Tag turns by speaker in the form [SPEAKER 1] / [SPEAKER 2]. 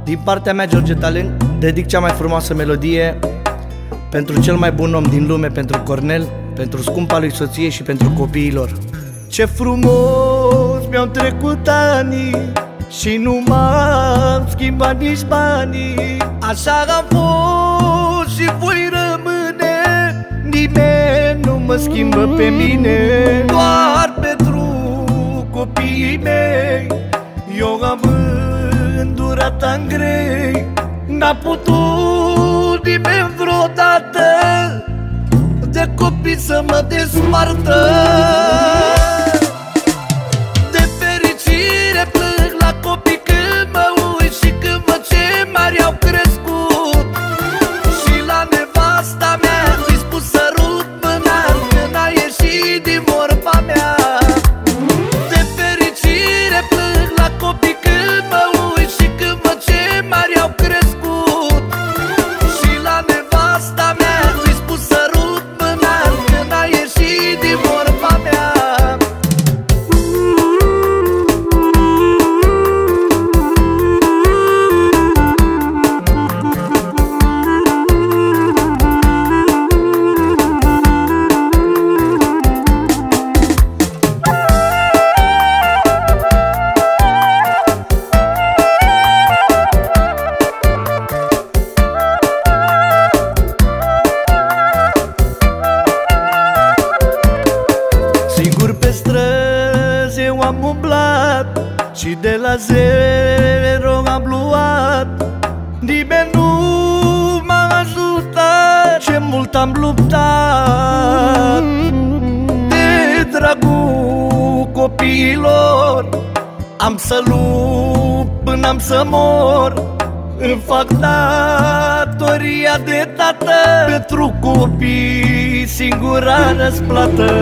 [SPEAKER 1] Din partea mea, George Talent, dedic cea mai frumoasă melodie pentru cel mai bun om din lume, pentru Cornel, pentru scumpa lui soție și pentru copiilor. Ce frumos mi-au trecut anii și nu m-am schimbat nici banii. Așa am fost și voi rămâne, nimeni nu mă schimbă pe mine. Doar pentru copiii mei eu am îndurat în grei. N-a putut nimeni vreodată de copii să mă despartă. De fericire plâng la copii când mă uit și când văd ce mari au crescut. Și la nevasta mea îi spus sărut mâna când a ieșit din vorba mea. De fericire plâng la copii când mă uit și când văd ce mari au crescut. Și la nevasta mea îi spus sărut mâna când a ieșit din vorba mea. Sigur pe străzi eu am umblat și de la zero am luat. Nimeni nu m-a ajutat, ce mult am luptat. De dragul copiilor am să lupt până am să mor. Îmi fac datoria de tată, pentru copii singura răsplată.